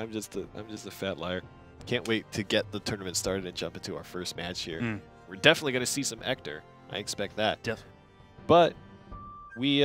I'm just a fat liar. Can't wait to get the tournament started and jump into our first match here. We're definitely going to see some Ector. I expect that. Definitely. But we,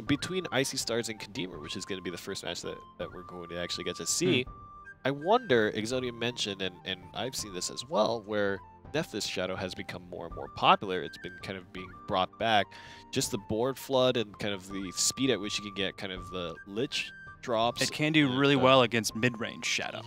between iseestars and Kadeemer, which is going to be the first match that we're going to actually get to see, I wonder, Exodium mentioned, and I've seen this as well, where Nephthys Shadow has become more and more popular. It's been kind of being brought back. Just the board flood and kind of the speed at which you can get kind of the Lich drops. It can do really well against mid-range Shadow.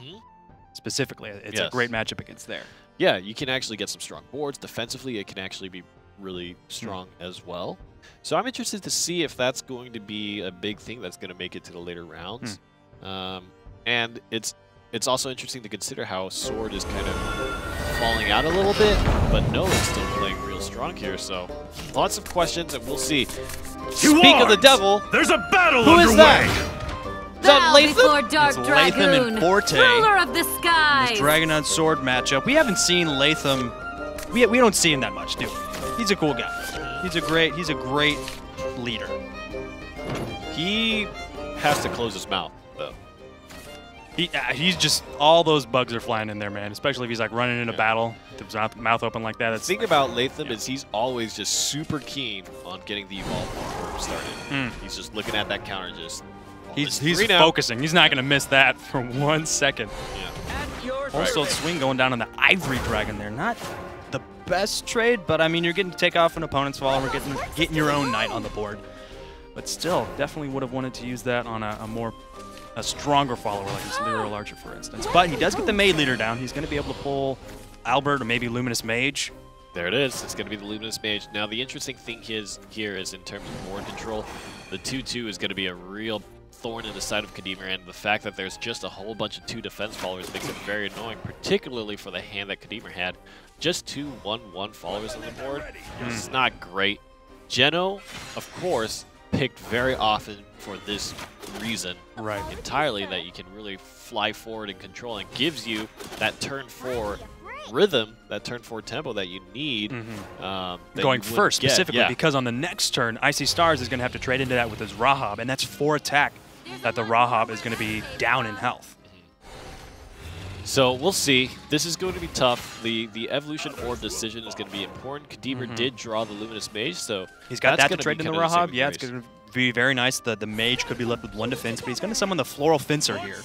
Specifically, it's a great matchup against there. Yeah, you can actually get some strong boards. Defensively, it can actually be really strong as well. So I'm interested to see if that's going to be a big thing that's going to make it to the later rounds. And it's also interesting to consider how Sword is kind of falling out a little bit, but Noah's still playing real strong here. So lots of questions, and we'll see. Speak of the devil, there's a battle who underway. Is that? Is that Latham? Dark It's Dragoon, Latham and Forte. ruler of the skies. This Dragon on Sword matchup. We haven't seen Latham. We don't see him that much, do we? He's a cool guy. He's a great leader. He has to close his mouth, though. He's just, all those bugs are flying in there, man. Especially if he's like running in a battle with his mouth open like that. The thing about Latham is he's always just super keen on getting the evolve started. He's just looking at that counter, just. He's focusing. He's not going to miss that for 1 second. Also, swing going down on the Ivory Dragon there. Not the best trade, but I mean, you're getting to take off an opponent's fall, and we're getting your own knight on the board. But still, definitely would have wanted to use that on a stronger follower like his Lyral Archer, for instance. But he does get the Mage Leader down. He's going to be able to pull Albert or maybe Luminous Mage. There it is. It's going to be the Luminous Mage. Now, the interesting thing here is in terms of board control, the 2-2 is going to be a real thorn in the side of Kadeemer, and the fact that there's just a whole bunch of 2 defense followers makes it very annoying, particularly for the hand that Kadeemer had. Just 2 1-1 followers on the board. This is not great. Geno, of course, picked very often for this reason entirely, that you can really fly forward and control, and gives you that turn 4 rhythm, that turn 4 tempo that you need. Going first, specifically, because on the next turn, iseestars is going to have to trade into that with his Rahab, and that's 4 attack that the Rahab is going to be down in health. So we'll see. This is going to be tough. The evolution orb decision is going to be important. Kadeemer did draw the Luminous Mage, so he's got that to trade in the Rahab. Yeah, it's going to be very nice. The Mage could be left with 1 defense, but he's going to summon the Floral Fencer here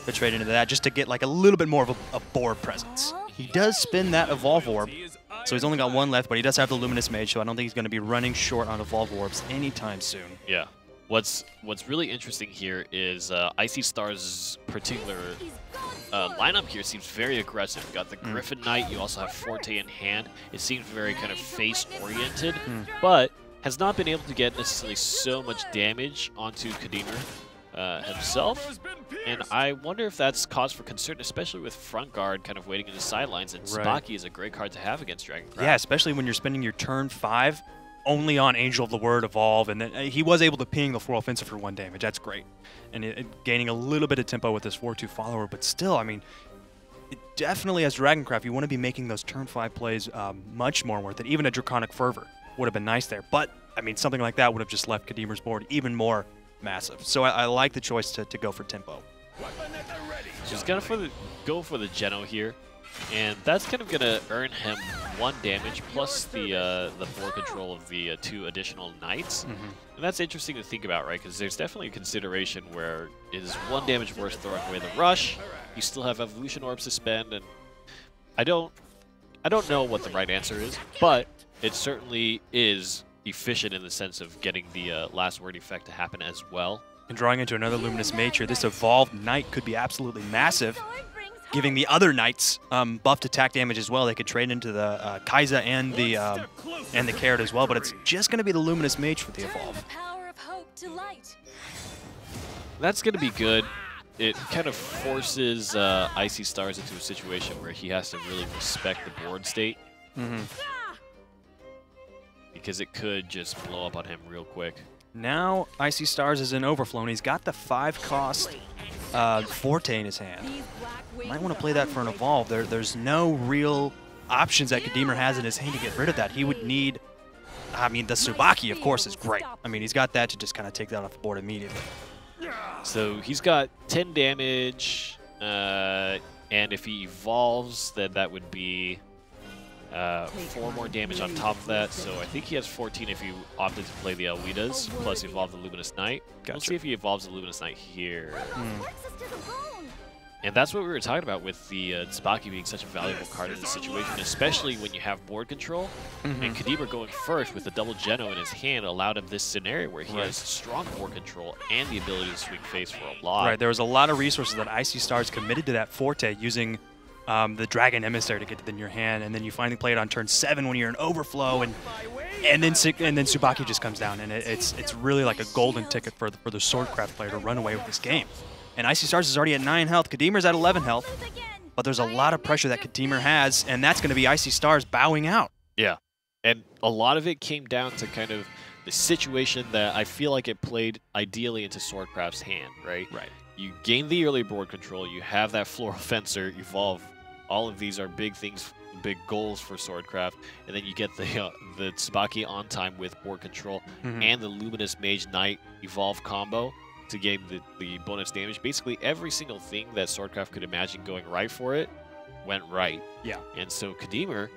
to trade into that, just to get like a little bit more of a board presence. He does spin that Evolve Orb, so he's only got 1 left, but he does have the Luminous Mage, so I don't think he's going to be running short on Evolve Orbs anytime soon. Yeah. What's really interesting here is iseestars' particular lineup here seems very aggressive. You got the Griffin Knight, you also have Forte in hand. It seems very kind of face-oriented, but has not been able to get necessarily so much damage onto Kadeemer himself. And I wonder if that's cause for concern, especially with front guard kind of waiting in the sidelines. And Tsubaki is a great card to have against Dragoncraft. Yeah, especially when you're spending your turn 5 only on Angel of the Word Evolve, and then he was able to ping the Floral Fencer for 1 damage. That's great. And gaining a little bit of tempo with this 4-2 follower, but still, I mean, definitely as Dragoncraft, you want to be making those turn 5 plays much more worth it. Even a Draconic Fervor would have been nice there. But, I mean, something like that would have just left Kadeemer's board even more massive. So I like the choice to go for tempo. So he's going to go for the Geno here. And that's kind of going to earn him 1 damage plus the board control of the 2 additional knights. And that's interesting to think about, right? Because there's definitely a consideration where is 1 damage worth throwing away the rush. You still have evolution orbs to spend, and I don't know what the right answer is, but it certainly is efficient in the sense of getting the last word effect to happen as well. And drawing into another Luminous Mage here, this evolved knight could be absolutely massive, giving the other knights buffed attack damage as well. They could trade into the Kai'Sa and the Carrot as well, but it's just going to be the Luminous Mage for the evolve. That's going to be good. It kind of forces iseestars into a situation where he has to really respect the board state. Because it could just blow up on him real quick. Now iseestars is in overflow, and he's got the 5-cost Forte in his hand. Might want to play that for an evolve. There's no real options that Kadeemer has in his hand to get rid of that. He would need, I mean, the Tsubaki, of course, is great. I mean, he's got that to just kind of take that off the board immediately. So he's got 10 damage, And if he evolves, then that would be 4 more damage on top of that. So I think he has 14 if you opted to play the Alwidas, plus evolve the Luminous Knight. Gotcha. We'll see if he evolves the Luminous Knight here. Mm. And that's what we were talking about with the Tsubaki being such a valuable card in this situation, especially when you have board control. And Kadeemer going first with the double Geno in his hand allowed him this scenario where he has strong board control and the ability to swing face for a lot. Right, there was a lot of resources that iseestars committed to that Forte using the Dragon Emissary to get it in your hand, and then you finally play it on turn 7 when you're in overflow, and then Tsubaki just comes down, and it's really like a golden ticket for the Swordcraft player to run away with this game. And iseestars is already at 9 health, Kadeemer's at 11 health, but there's a lot of pressure that Kadeemer has, and that's going to be iseestars bowing out. Yeah, and a lot of it came down to kind of the situation that I feel like it played ideally into Swordcraft's hand, right? Right. You gain the early board control, you have that Floral Fencer evolve. All of these are big things, big goals for Swordcraft, and then you get the Tsubaki on time with board control and the Luminous Mage Knight evolve combo to gain the bonus damage. Basically, every single thing that Swordcraft could imagine going right for it went right. Yeah. And so Kadeemer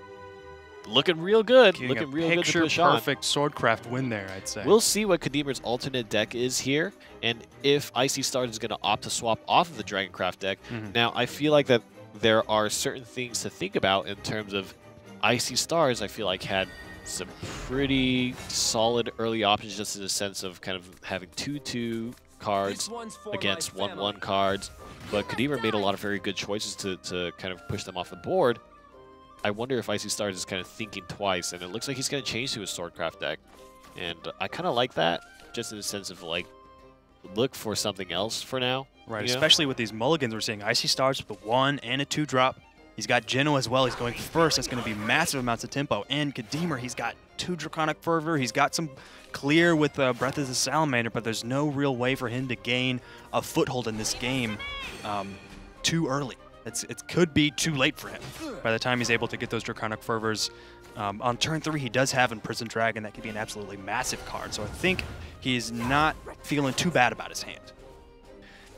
looking real good, looking real good to push on. Perfect Swordcraft win there, I'd say. We'll see what Kadeemer's alternate deck is here, and if iseestars is going to opt to swap off of the Dragoncraft deck. Now, I feel like that there are certain things to think about in terms of iseestars. I feel like had some pretty solid early options, just in the sense of kind of having 2/2 cards against 1/1 cards, but Kadeemer made a lot of very good choices to kind of push them off the board. I wonder if iseestars is kind of thinking twice, and it looks like he's going to change to his Swordcraft deck, and I kind of like that, just in the sense of like, look for something else for now. Right, especially with these mulligans we're seeing. iseestars with a 1 and a 2-drop. He's got Geno as well. He's going first. That's going to be massive amounts of tempo. And Kadeemer, he's got 2 Draconic Fervor. He's got some clear with Breath of the Salamander, but there's no real way for him to gain a foothold in this game too early. It could be too late for him by the time he's able to get those Draconic Fervors. On turn 3, he does have Imprisoned Dragon. That could be an absolutely massive card. So I think he's not feeling too bad about his hand.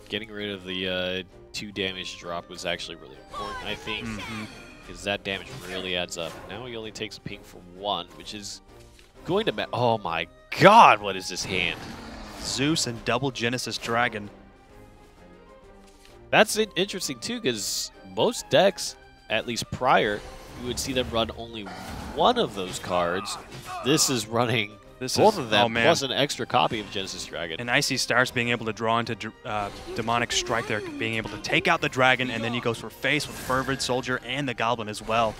Getting rid of the 2 damage drop was actually really important, I think, because that damage really adds up. Now he only takes a ping for 1, which is going to... Oh my god, what is this hand? Zeus and double Genesis Dragon. That's interesting, too, because most decks, at least prior, you would see them run only 1 of those cards. This is running both of them, plus an extra copy of Genesis Dragon. And iseestars being able to draw into Demonic Strike there, being able to take out the Dragon, and then he goes for face with Fervid Soldier and the Goblin as well.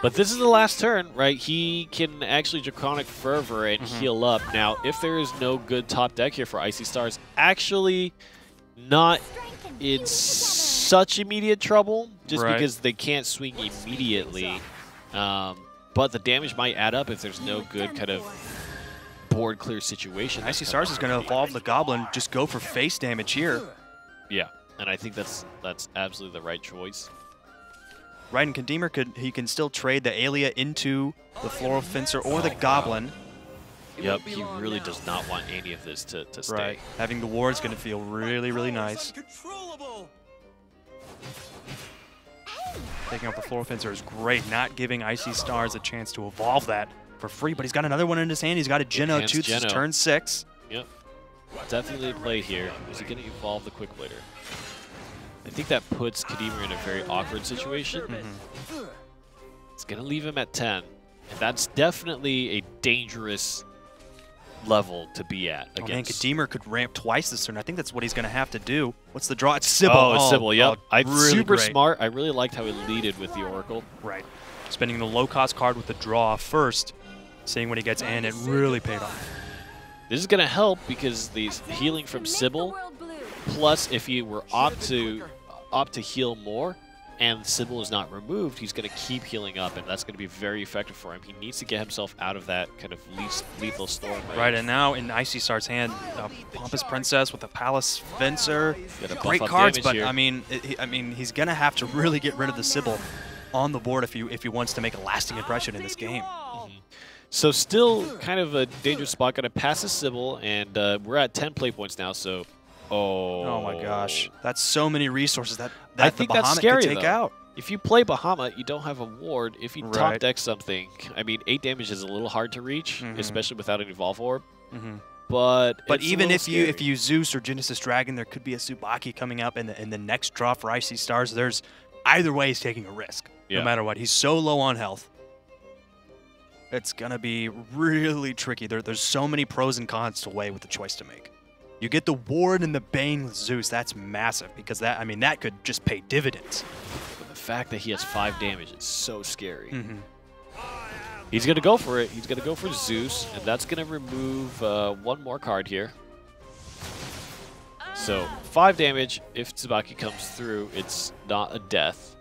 But this is the last turn, right? He can actually Draconic Fervor and heal up. Now, if there is no good top deck here for iseestars, actually not in such immediate trouble, just because they can't swing immediately. But the damage might add up if there's no good kind of board clear situation. iseestars is going to evolve the Goblin, just go for face damage here. Yeah, and I think that's absolutely the right choice. Right, and Kadeemer can still trade the Aelia into the Floral Fencer or the Goblin. Yep, he really does not want any of this to stay. Right, having the ward is going to feel really, really nice. Taking out the Floral Fencer is great, not giving iseestars a chance to evolve that for free, but he's got another one in his hand. He's got a Geno too. This is turn 6. Yep, definitely a play here. Is he going to evolve the Quick Blader? I think that puts Kadeemer in a very awkward situation. It's going to leave him at 10, and that's definitely a dangerous level to be at. Oh man, Kadeemer could ramp twice this turn. I think that's what he's going to have to do. What's the draw? It's Sybil. Oh, it's Sybil, yep. Really super smart. I really liked how he leaded with the Oracle. Right. Spending the low-cost card with the draw first, seeing what he gets, and it really paid off. This is going to help because the healing from Sybil, plus if he were opt to heal more, and Sybil is not removed, he's going to keep healing up, and that's going to be very effective for him. He needs to get himself out of that kind of lethal storm range. Right, and now in iseestars' hand, Pompous Princess with the Palace Fencer, great cards, but I mean, he's going to have to really get rid of the Sybil on the board if he wants to make a lasting impression in this game. So still kind of a dangerous spot. Going to pass the Sybil, and we're at 10 play points now, so Oh my gosh, that's so many resources that I think the that's Bahamut scary, could take though. out. If you play Bahamut, you don't have a ward. If you top Right. deck something, I mean, 8 damage is a little hard to reach, especially without an Evolve Orb. Mhm. But But it's a even little if scary. you Zeus or Genesis Dragon, there could be a Tsubaki coming up in the next draw for Icy Stars. There's either way, he's taking a risk, Yeah. no matter what. He's so low on health. It's gonna be really tricky. There's so many pros and cons to weigh with the choice to make. You get the ward and the Bane with Zeus. That's massive because that could just pay dividends. But the fact that he has 5 damage is so scary. Mm-hmm. He's going to go for it. He's going to go for Zeus, and that's going to remove 1 more card here. So 5 damage. If Tsubaki comes through, it's not a death.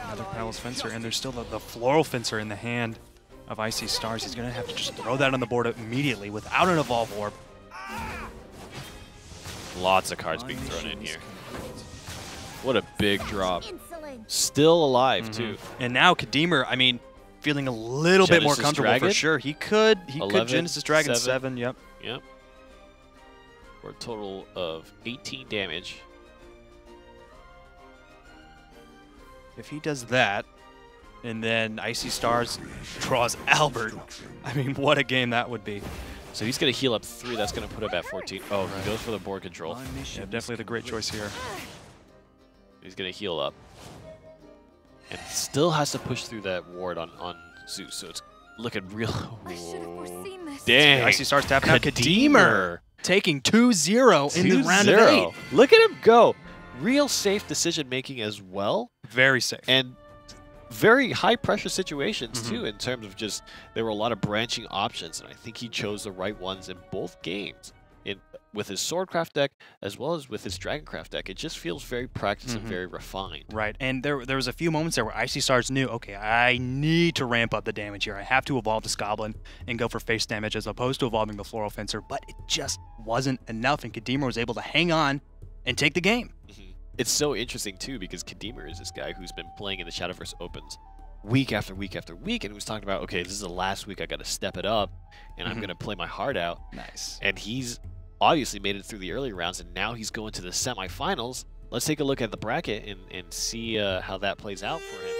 Another Palace Fencer, and there's still the Floral Fencer in the hand of Icy Stars. He's going to have to just throw that on the board immediately without an Evolve Orb. Lots of cards being thrown in here. What a big drop. Still alive, too. And now Kadeemer, I mean, feeling a little bit more Genesis comfortable Dragon? for sure. He could 11, Genesis Dragon 7. 7, yep. Yep. For a total of 18 damage. If he does that, and then Icy Stars draws Albert, I mean, what a game that would be. So he's going to heal up 3. That's going to put him at 14. Oh, he goes for the board control. Yeah, definitely the great choice here. He's going to heal up. And still has to push through that ward on Zeus. So it's looking real. foreseen this. Dang. Icy Stars tapping out Kadeemer. Kadeemer, taking 2-0 in the round of 8. Look at him go. Real safe decision making as well. Very safe. And very high pressure situations too, in terms of just there were a lot of branching options, and I think he chose the right ones in both games. With his Swordcraft deck as well as with his Dragoncraft deck, it just feels very practiced and very refined. Right, and there was a few moments there where Icy Stars knew, okay, I need to ramp up the damage here. I have to evolve this Goblin and go for face damage as opposed to evolving the Floral Fencer, but it just wasn't enough, and Kadeemer was able to hang on and take the game. It's so interesting too because Kadeemer is this guy who's been playing in the Shadowverse Opens week after week after week, and he was talking about, okay, this is the last week, I got to step it up, and I'm going to play my heart out. Nice. And he's obviously made it through the early rounds, and now he's going to the semifinals. Let's take a look at the bracket and see how that plays out for him.